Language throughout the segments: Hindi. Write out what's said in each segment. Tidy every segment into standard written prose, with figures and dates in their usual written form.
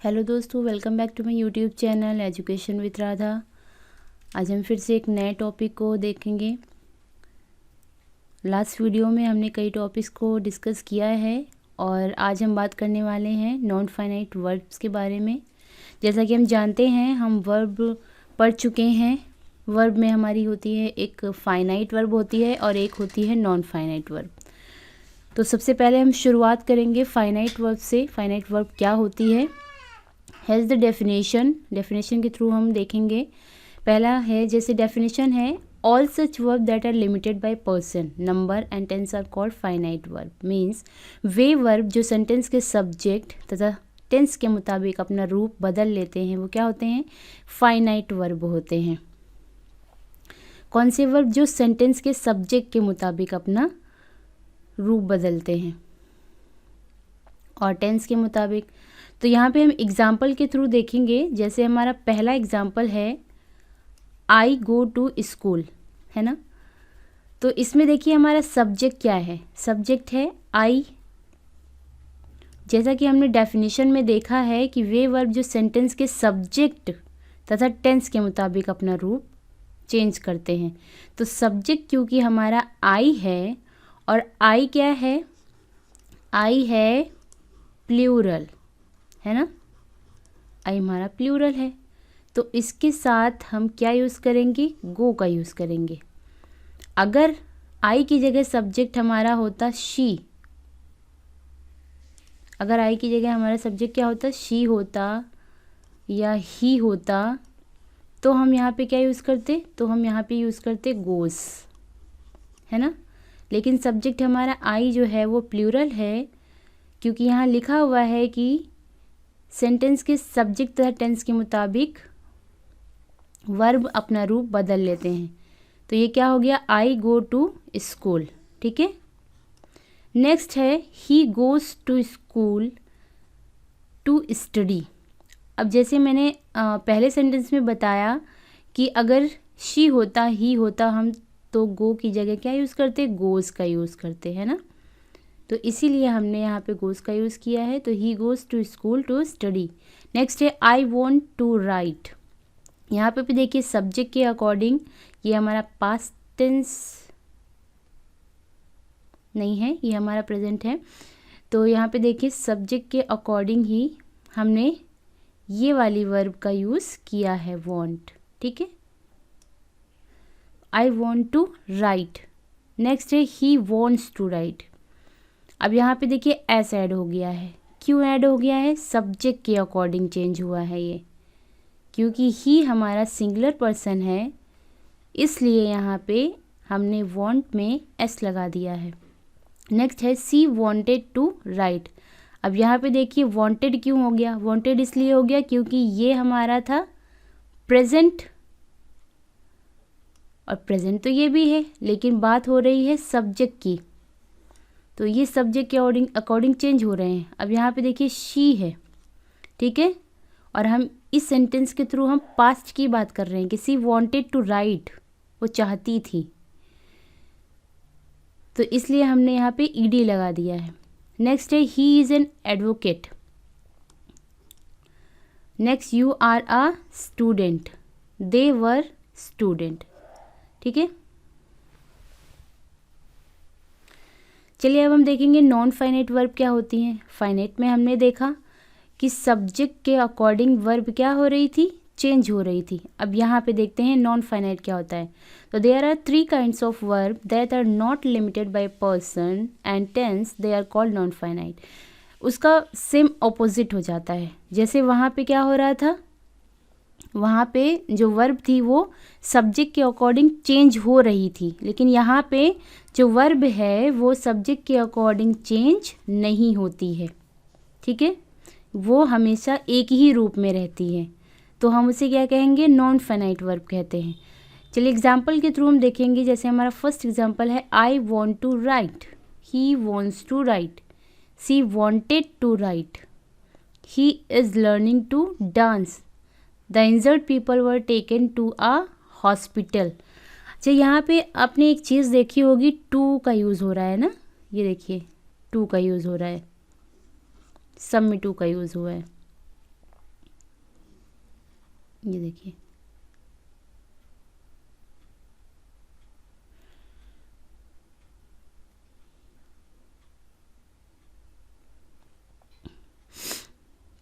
हेलो दोस्तों, welcome back to my YouTube channel education with Radha. आज हम फिर से एक नए टॉपिक को देखेंगे। लास्ट वीडियो में हमने कई टॉपिक्स को डिस्कस किया है और आज हम बात करने वाले हैं नॉन फाइनाइट वर्ब्स के बारे में। जैसा कि हम जानते हैं, हम वर्ब पढ़ चुके हैं। वर्ब में हमारी होती है एक फाइनाइट वर्ब होती है और एक होती है नॉन फाइनाइट वर्ब। तो सबसे पहले हम शुरुआत करेंगे फाइनाइट वर्ब से। फाइनाइट वर्ब क्या होती है, हैज़ द डेफिनेशन के थ्रू हम देखेंगे। पहला है, जैसे डेफिनेशन है, all such verb that are limited by person, number and tense are called finite verb. Means वे वर्ब जो सेंटेंस के सब्जेक्ट तथा टेंस के मुताबिक अपना रूप बदल लेते हैं, वो क्या होते हैं? फाइनाइट वर्ब होते हैं। कौन से वर्ब? जो सेंटेंस के सब्जेक्ट के मुताबिक अपना रूप बदलते हैं और टेंस के मुताबिक। तो यहाँ पे हम एग्जाम्पल के थ्रू देखेंगे। जैसे हमारा पहला एग्जाम्पल है, आई गो टू स्कूल, है ना। तो इसमें देखिए हमारा सब्जेक्ट क्या है? सब्जेक्ट है आई। जैसा कि हमने डेफिनेशन में देखा है कि वे वर्ब जो सेंटेंस के सब्जेक्ट तथा टेंस के मुताबिक अपना रूप चेंज करते हैं। तो सब्जेक्ट क्योंकि हमारा आई है और आई क्या है? आई है प्लूरल, है ना। आई हमारा प्लूरल है, तो इसके साथ हम क्या यूज़ करेंगे? गो का यूज़ करेंगे। अगर आई की जगह सब्जेक्ट हमारा होता शी, अगर आई की जगह हमारा सब्जेक्ट क्या होता? शी होता या ही होता, तो हम यहाँ पे क्या यूज़ करते? तो हम यहाँ पे यूज़ करते गोस, है ना। लेकिन सब्जेक्ट हमारा आई जो है वो प्लूरल है, क्योंकि यहाँ लिखा हुआ है कि सेंटेंस के सब्जेक्ट तथा टेंस के मुताबिक वर्ब अपना रूप बदल लेते हैं। तो ये क्या हो गया? आई गो टू स्कूल, ठीक है। नेक्स्ट है, he goes to school to study. अब जैसे मैंने पहले सेंटेंस में बताया कि अगर शी होता, ही होता, हम तो गो की जगह क्या यूज़ करते? गोज़ का यूज़ करते हैं ना। तो इसीलिए हमने यहाँ पे गोज़ का यूज़ किया है। तो he goes to school to study. Next है, आई वॉन्ट टू राइट। यहाँ पे भी देखिए सब्जेक्ट के अकॉर्डिंग ये हमारा पास्ट टेंस नहीं है, ये हमारा प्रेजेंट है। तो यहाँ पे देखिए सब्जेक्ट के अकॉर्डिंग ही हमने ये वाली वर्ब का यूज़ किया है, वॉन्ट, ठीक है। I want to write. Next है, ही वॉन्ट्स टू राइट। अब यहाँ पे देखिए एस ऐड हो गया है। क्यों ऐड हो गया है? सब्जेक्ट के अकॉर्डिंग चेंज हुआ है ये, क्योंकि ही हमारा सिंगुलर पर्सन है, इसलिए यहाँ पे हमने वॉन्ट में एस लगा दिया है। नेक्स्ट है, सी वॉन्टेड टू राइट। अब यहाँ पे देखिए वॉन्टेड क्यों हो गया? वॉन्टेड इसलिए हो गया क्योंकि ये हमारा था प्रेजेंट, और प्रेजेंट तो ये भी है, लेकिन बात हो रही है सब्जेक्ट की, तो ये सब्जेक्ट के अकॉर्डिंग चेंज हो रहे हैं। अब यहाँ पे देखिए शी है, ठीक है, और हम इस सेंटेंस के थ्रू हम पास्ट की बात कर रहे हैं कि सी वांटेड टू राइट, वो चाहती थी, तो इसलिए हमने यहाँ पे ईडी लगा दिया है। नेक्स्ट है, he is an advocate. Next, you are a student, they were student, ठीक है। चलिए अब हम देखेंगे नॉन फाइनाइट वर्ब क्या होती हैं। फाइनाइट में हमने देखा कि सब्जेक्ट के अकॉर्डिंग वर्ब क्या हो रही थी? चेंज हो रही थी। अब यहाँ पे देखते हैं नॉन फाइनाइट क्या होता है। तो there are 3 kinds of verb that are not limited by person and tense, they are called non finite. उसका सेम ऑपोजिट हो जाता है। जैसे वहाँ पे क्या हो रहा था? वहाँ पे जो वर्ब थी वो सब्जेक्ट के अकॉर्डिंग चेंज हो रही थी, लेकिन यहाँ पे जो वर्ब है वो सब्जेक्ट के अकॉर्डिंग चेंज नहीं होती है, ठीक है। वो हमेशा एक ही रूप में रहती है, तो हम उसे क्या कहेंगे? नॉन फाइनाइट वर्ब कहते हैं। चलिए एग्जाम्पल के थ्रू हम देखेंगे। जैसे हमारा फर्स्ट एग्जाम्पल है, I want to write, he wants to write, she wanted to write, he is learning to dance, the injured people were taken to a hospital. अच्छा, यहाँ पे आपने एक चीज़ देखी होगी, टू का यूज़ हो रहा है ना। ये देखिए टू का यूज़ हो रहा है, सब में टू का यूज़ हुआ है। ये देखिए,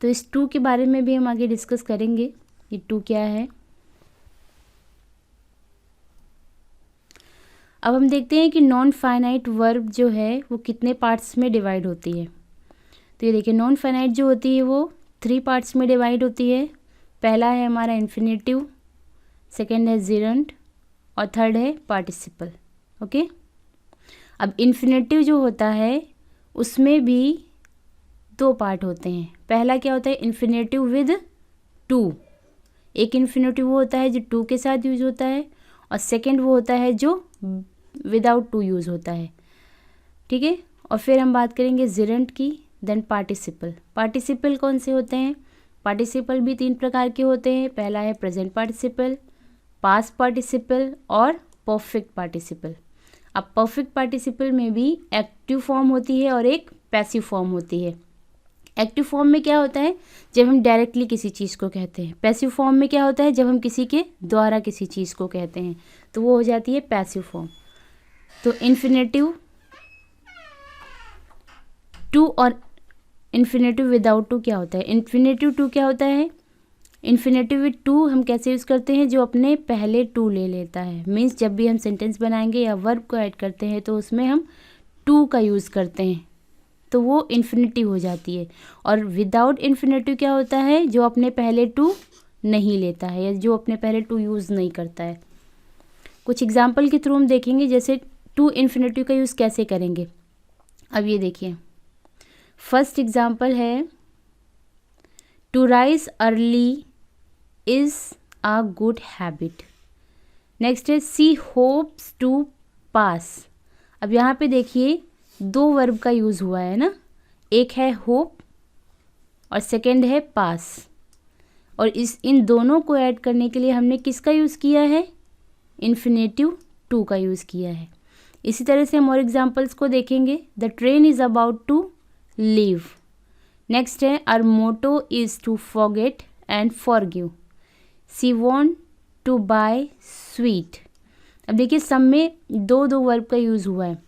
तो इस टू के बारे में भी हम आगे डिस्कस करेंगे, ये टू क्या है। अब हम देखते हैं कि नॉन फाइनाइट वर्ब जो है वो कितने पार्ट्स में डिवाइड होती है। तो ये देखिए, नॉन फाइनाइट जो होती है वो 3 पार्ट्स में डिवाइड होती है। पहला है हमारा इन्फिनेटिव, सेकेंड है जिरंट और थर्ड है पार्टिसिपल। ओके, अब इन्फिनेटिव जो होता है उसमें भी 2 पार्ट होते हैं। पहला क्या होता है, इन्फिनेटिव विद टू। एक इन्फिनेटिव वो होता है जो टू के साथ यूज होता है, और सेकेंड वो होता है जो विदाउट टू यूज़ होता है। ठीक है, और फिर हम बात करेंगे जिरंट की, देन पार्टिसिपल। पार्टिसिपल कौन से होते हैं, पार्टिसिपल भी 3 प्रकार के होते हैं। पहला है प्रेजेंट पार्टिसिपल, पास्ट पार्टिसिपल और परफेक्ट पार्टिसिपल। अब परफेक्ट पार्टिसिपल में भी एक्टिव फॉर्म होती है और एक पैसिव फॉर्म होती है। एक्टिव फॉर्म में क्या होता है, जब हम डायरेक्टली किसी चीज़ को कहते हैं। पैसिव फॉर्म में क्या होता है, जब हम किसी के द्वारा किसी चीज़ को कहते हैं, तो वो हो जाती है पैसिव फॉर्म। तो इन्फिनेटिव टू और इन्फिनेटिव विदाउट टू क्या होता है, इन्फिनेटिव टू क्या होता है, इन्फिनेटिव विद टू हम कैसे यूज़ करते हैं, जो अपने पहले टू ले लेता है। मीन्स जब भी हम सेंटेंस बनाएंगे या वर्ब को ऐड करते हैं तो उसमें हम टू का यूज़ करते हैं, तो वो इन्फिनेटिव हो जाती है। और विदाउट इन्फिनेटिव क्या होता है, जो अपने पहले टू नहीं लेता है या जो अपने पहले टू यूज़ नहीं करता है। कुछ एग्जाम्पल के थ्रू हम देखेंगे जैसे टू इन्फिनेटिव का यूज़ कैसे करेंगे। अब ये देखिए, फर्स्ट एग्जाम्पल है to rise early is a good habit. Next है सी होप्स टू पास। अब यहाँ पे देखिए 2 वर्ब का यूज़ हुआ है ना, एक है होप और सेकंड है पास, और इन दोनों को ऐड करने के लिए हमने किसका यूज़ किया है, इन्फिनेटिव टू का यूज़ किया है। इसी तरह से हम और एग्जांपल्स को देखेंगे। The train is about to leave. Next है our motto is to forget and forgive. She want to buy sweet. अब देखिए, सब में 2 वर्ब का यूज़ हुआ है,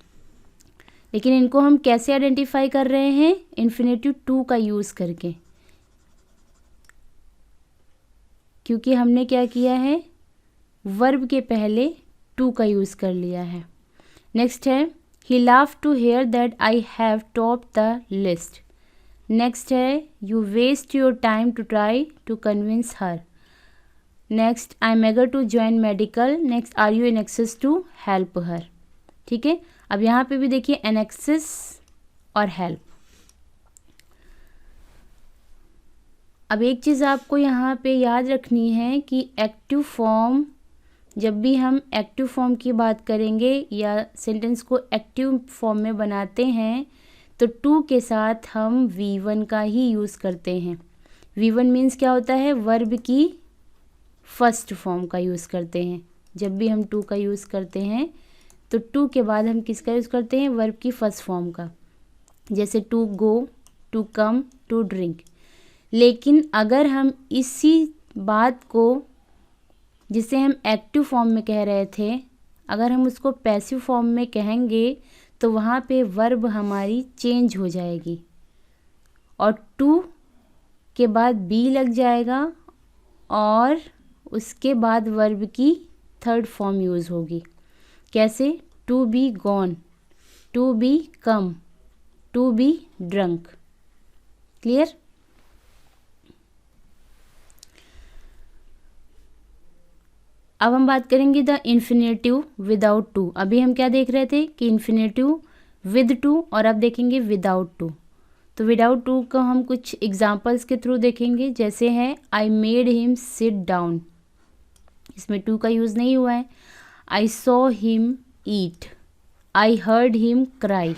लेकिन इनको हम कैसे आइडेंटिफाई कर रहे हैं, इन्फिनेटिव टू का यूज़ करके, क्योंकि हमने क्या किया है, वर्ब के पहले टू का यूज़ कर लिया है। नेक्स्ट है he love to hear that I have top the list. Next है you waste your time to try to convince her. Next I am eager to join medical. Next are you in excess to help her. ठीक है, अब यहाँ पे भी देखिए एन एक्सेस और हेल्प। अब एक चीज़ आपको यहाँ पे याद रखनी है कि एक्टिव फॉर्म, जब भी हम एक्टिव फॉर्म की बात करेंगे या सेंटेंस को एक्टिव फॉर्म में बनाते हैं तो टू के साथ हम V1 का ही यूज़ करते हैं। V1 मीन्स क्या होता है, वर्ब की फर्स्ट फॉर्म का यूज़ करते हैं। जब भी हम टू का यूज़ करते हैं तो टू के बाद हम किसका यूज़ करते हैं, वर्ब की फर्स्ट फॉर्म का, जैसे to go, to come, to drink. लेकिन अगर हम इसी बात को जिसे हम एक्टिव फॉर्म में कह रहे थे, अगर हम उसको पैसिव फॉर्म में कहेंगे तो वहाँ पे वर्ब हमारी चेंज हो जाएगी और टू के बाद बी लग जाएगा और उसके बाद वर्ब की थर्ड फॉर्म यूज़ होगी। कैसे, to be gone, to be come, to be drunk. Clear. अब हम बात करेंगे द इन्फिनेटिव विदाउट टू। अभी हम क्या देख रहे थे कि इन्फिनेटिव विद टू, और अब देखेंगे विदाउट टू। तो विदाउट टू को हम कुछ एग्जांपल्स के थ्रू देखेंगे, जैसे है I made him sit down, इसमें टू का यूज़ नहीं हुआ है। I saw him eat, I heard him cry.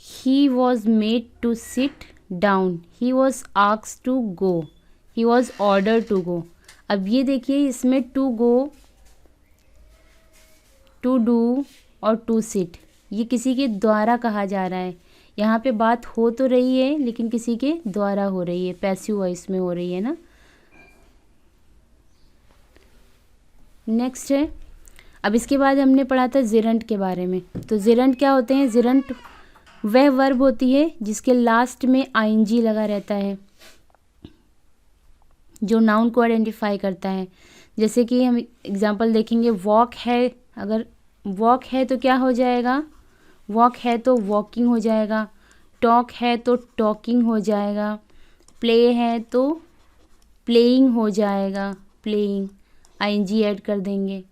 He was made to sit down, he was asked to go, he was order to go. अब ये देखिए, इसमें टू गो, टू डू और टू सिट ये किसी के द्वारा कहा जा रहा है, यहाँ पे बात हो तो रही है लेकिन किसी के द्वारा हो रही है, पैसिव वॉइस में हो रही है ना। नेक्स्ट है, अब इसके बाद हमने पढ़ा था जिरंट के बारे में। तो जिरंट क्या होते हैं? जिरंट वह वर्ब होती है जिसके लास्ट में आईएनजी लगा रहता है, जो नाउन को आइडेंटिफाई करता है। जैसे कि हम एग्जांपल देखेंगे, वॉक है, अगर वॉक है तो क्या हो जाएगा? वॉक है तो वॉकिंग हो जाएगा। टॉक है तो टॉकिंग हो जाएगा। प्ले है तो प्लेइंग हो जाएगा, प्लेइंग, आईएनजी ऐड कर देंगे।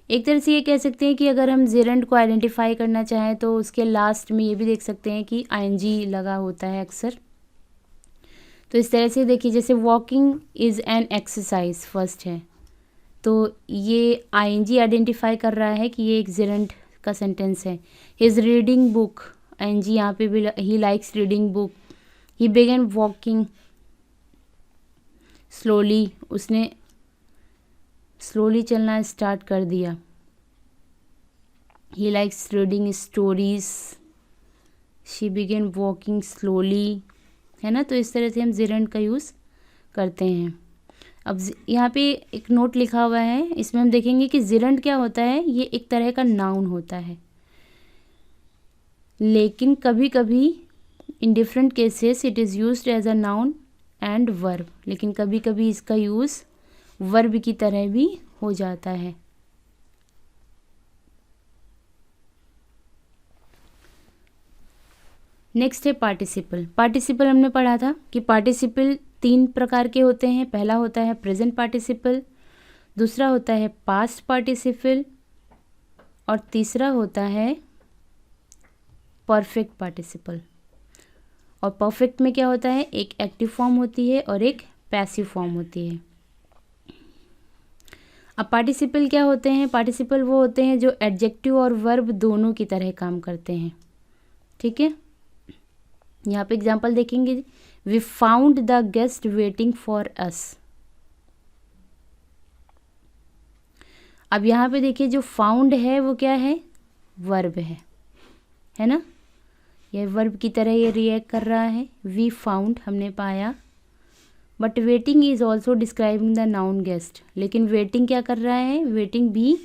एक तरह से ये कह सकते हैं कि अगर हम जिरंट को आइडेंटिफाई करना चाहें तो उसके लास्ट में ये भी देख सकते हैं कि आईएनजी लगा होता है अक्सर। तो इस तरह से देखिए, जैसे walking is an exercise first है, तो ये आईएनजी आइडेंटिफाई कर रहा है कि ये एक जिरंट का सेंटेंस है। He is reading book, ING यहाँ पे भी, he likes reading book. He began walking slowly, उसने स्लोली चलना स्टार्ट कर दिया। He likes reading stories, she began walking slowly, है ना। तो इस तरह से हम जिरंट का यूज़ करते हैं। अब यहाँ पे एक नोट लिखा हुआ है, इसमें हम देखेंगे कि जिरंट क्या होता है। ये एक तरह का नाउन होता है, लेकिन कभी कभी in different cases it is used as a noun and verb, लेकिन कभी कभी इसका यूज़ वर्ब की तरह भी हो जाता है। नेक्स्ट है पार्टिसिपल। पार्टिसिपल हमने पढ़ा था कि पार्टिसिपल 3 प्रकार के होते हैं। पहला होता है प्रेजेंट पार्टिसिपल, दूसरा होता है पास्ट पार्टिसिपल, और तीसरा होता है परफेक्ट पार्टिसिपल। और परफेक्ट में क्या होता है? एक एक्टिव फॉर्म होती है और एक पैसिव फॉर्म होती है। अब पार्टिसिपल क्या होते हैं? पार्टिसिपल वो होते हैं जो एडजेक्टिव और वर्ब दोनों की तरह काम करते हैं, ठीक है। यहाँ पे एग्जाम्पल देखेंगे, we found the guest waiting for us. अब यहाँ पे देखिए, जो फाउंड है वो क्या है? वर्ब है ना। यह वर्ब की तरह ये रिएक्ट कर रहा है। वी फाउंड, हमने पाया। But waiting is also describing the noun guest, लेकिन वेटिंग क्या कर रहा है? वेटिंग भी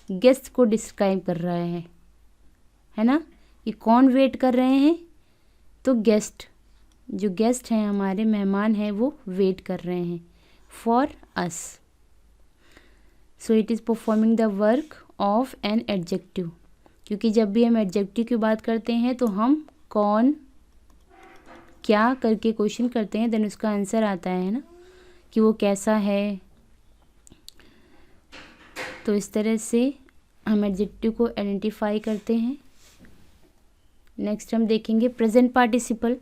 गेस्ट को डिस्क्राइब कर रहा है ना। ये कौन वेट कर रहे हैं? तो गेस्ट, जो गेस्ट हैं हमारे मेहमान हैं, वो वेट कर रहे हैं for us. So it is performing the work of an adjective, क्योंकि जब भी हम एडजेक्टिव की बात करते हैं तो हम कौन, क्या करके क्वेश्चन करते हैं, देन उसका आंसर आता है ना, कि वो कैसा है। तो इस तरह से हम एडजेक्टिव को आइडेंटिफाई करते हैं। नेक्स्ट हम देखेंगे प्रेजेंट पार्टिसिपल।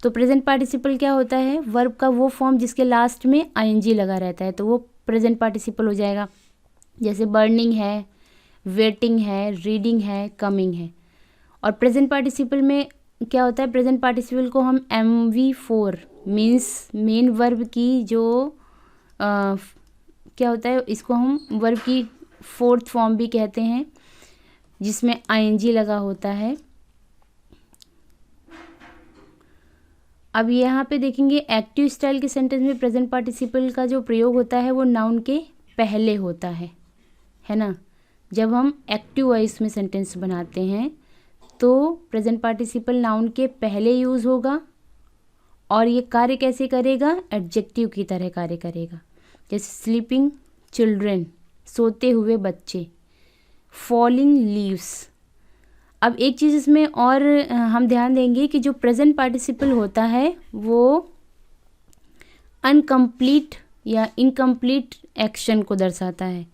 तो प्रेजेंट पार्टिसिपल क्या होता है? वर्ब का वो फॉर्म जिसके लास्ट में आईएनजी लगा रहता है, तो वो प्रेजेंट पार्टिसिपल हो जाएगा। जैसे बर्निंग है, वेटिंग है, रीडिंग है, कमिंग है। और प्रेजेंट पार्टिसिपल में क्या होता है? प्रेजेंट पार्टिसिपल को हम MV4 मीन्स मेन वर्ब की जो क्या होता है, इसको हम वर्ब की 4th फॉर्म भी कहते हैं, जिसमें आईएनजी लगा होता है। अब यहाँ पे देखेंगे, एक्टिव स्टाइल के सेंटेंस में प्रेजेंट पार्टिसिपल का जो प्रयोग होता है वो नाउन के पहले होता है ना। जब हम एक्टिव वॉइस में सेंटेंस बनाते हैं तो प्रेजेंट पार्टिसिपल नाउन के पहले यूज़ होगा, और ये कार्य कैसे करेगा? एडजेक्टिव की तरह कार्य करेगा। जैसे स्लीपिंग चिल्ड्रेन, सोते हुए बच्चे, फॉलिंग लीव्स। अब एक चीज़ इसमें और हम ध्यान देंगे कि जो प्रेजेंट पार्टिसिपल होता है वो अनकम्प्लीट या इनकम्प्लीट एक्शन को दर्शाता है।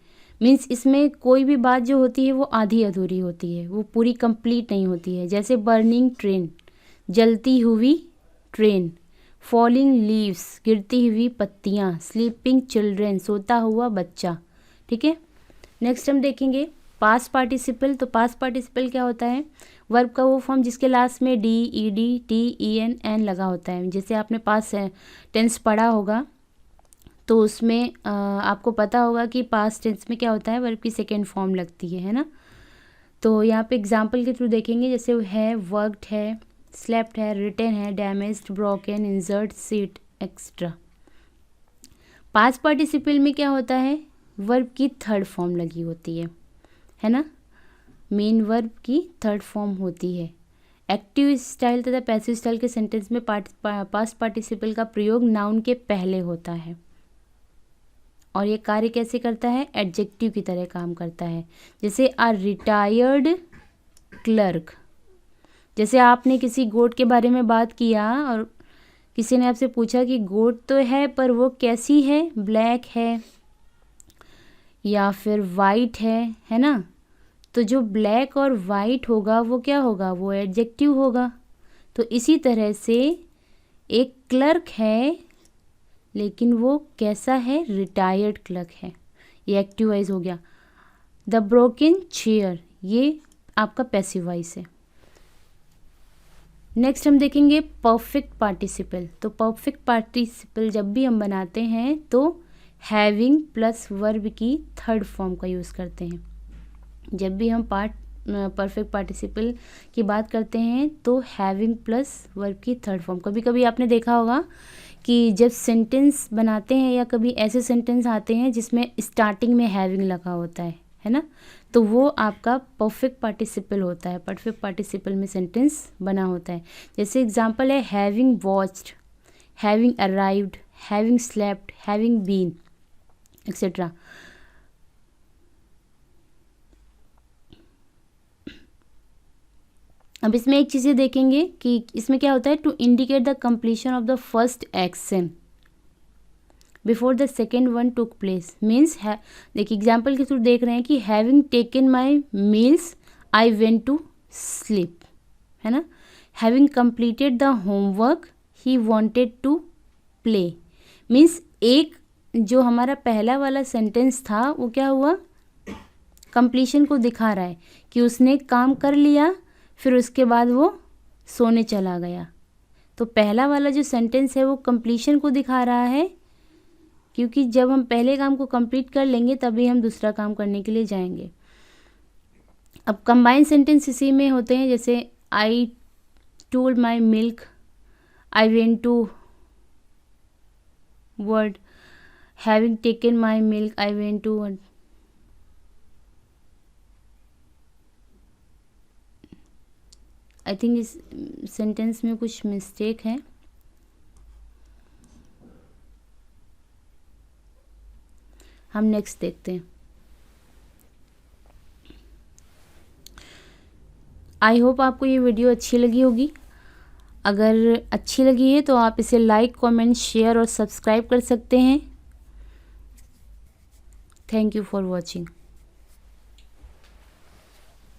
मीन्स इसमें कोई भी बात जो होती है वो आधी अधूरी होती है, वो पूरी कंप्लीट नहीं होती है। जैसे बर्निंग ट्रेन, जलती हुई ट्रेन, फॉलिंग लीव्स, गिरती हुई पत्तियाँ, स्लीपिंग चिल्ड्रेन, सोता हुआ बच्चा, ठीक है। नेक्स्ट हम देखेंगे पास्ट पार्टिसिपल। तो पास्ट पार्टिसिपल क्या होता है? वर्ब का वो फॉर्म जिसके लास्ट में D, ED, T, EN, N लगा होता है। जैसे आपने पास्ट टेंस पढ़ा होगा तो उसमें आपको पता होगा कि पास्ट टेंस में क्या होता है? वर्ब की सेकेंड फॉर्म लगती है ना। तो यहाँ पे एग्जाम्पल के थ्रू देखेंगे, जैसे है, वर्कड है, स्लेप्ट है, रिटन है, damaged, broken, injured, seat extra. Past participle में क्या होता है, वर्ब की थर्ड फॉर्म लगी होती है ना, मेन वर्ब की थर्ड फॉर्म होती है। एक्टिव स्टाइल तथा पैसिव स्टाइल के सेंटेंस में पास्ट पार्टिसिपल का प्रयोग नाउन के पहले होता है और ये कार्य कैसे करता है, एडजेक्टिव की तरह काम करता है। जैसे अ रिटायर्ड क्लर्क, जैसे आपने किसी गोट के बारे में बात किया और किसी ने आपसे पूछा कि गोट तो है पर वो कैसी है, ब्लैक है या फिर वाइट है ना। तो जो ब्लैक और वाइट होगा वो क्या होगा, वो एडजेक्टिव होगा। तो इसी तरह से एक क्लर्क है लेकिन वो कैसा है, रिटायर्ड क्लर्क है, ये एक्टिव वाइज हो गया। द ब्रोकन चेयर, ये आपका पैसिव वाइज है। नेक्स्ट हम देखेंगे परफेक्ट पार्टिसिपल। तो परफेक्ट पार्टिसिपल जब भी हम बनाते हैं तो हैविंग प्लस वर्ब की थर्ड फॉर्म का यूज़ करते हैं। जब भी हम परफेक्ट पार्टिसिपल की बात करते हैं तो हैविंग प्लस वर्ब की थर्ड फॉर्म। कभी कभी आपने देखा होगा कि जब सेंटेंस बनाते हैं या कभी ऐसे सेंटेंस आते हैं जिसमें स्टार्टिंग में हैविंग लगा होता है ना, तो वो आपका परफेक्ट पार्टिसिपल होता है। परफेक्ट पार्टिसिपल में सेंटेंस बना होता है। जैसे एग्जांपल है having watched, having arrived, having slept, having been etcetera. अब इसमें एक चीज़ देखेंगे कि इसमें क्या होता है, to indicate the completion of the first action before the second one took place means है। देखिए एग्जाम्पल के थ्रू देख रहे हैं कि having taken my meals I went to sleep, है ना। Having completed the homework he wanted to play means एक जो हमारा पहला वाला सेंटेंस था वो क्या हुआ, कंप्लीशन को दिखा रहा है कि उसने काम कर लिया फिर उसके बाद वो सोने चला गया। तो पहला वाला जो सेंटेंस है वो कंप्लीशन को दिखा रहा है, क्योंकि जब हम पहले काम को कंप्लीट कर लेंगे तभी हम दूसरा काम करने के लिए जाएंगे। अब कंबाइंड सेंटेंस इसी में होते हैं, जैसे I told my milk, I went to word, having taken my milk, I went to word. I think इस सेंटेंस में कुछ मिस्टेक है। हम नेक्स्ट देखते हैं। आई होप आपको ये वीडियो अच्छी लगी होगी। अगर अच्छी लगी है तो आप इसे लाइक, कमेंट, शेयर और सब्सक्राइब कर सकते हैं। Thank you for watching.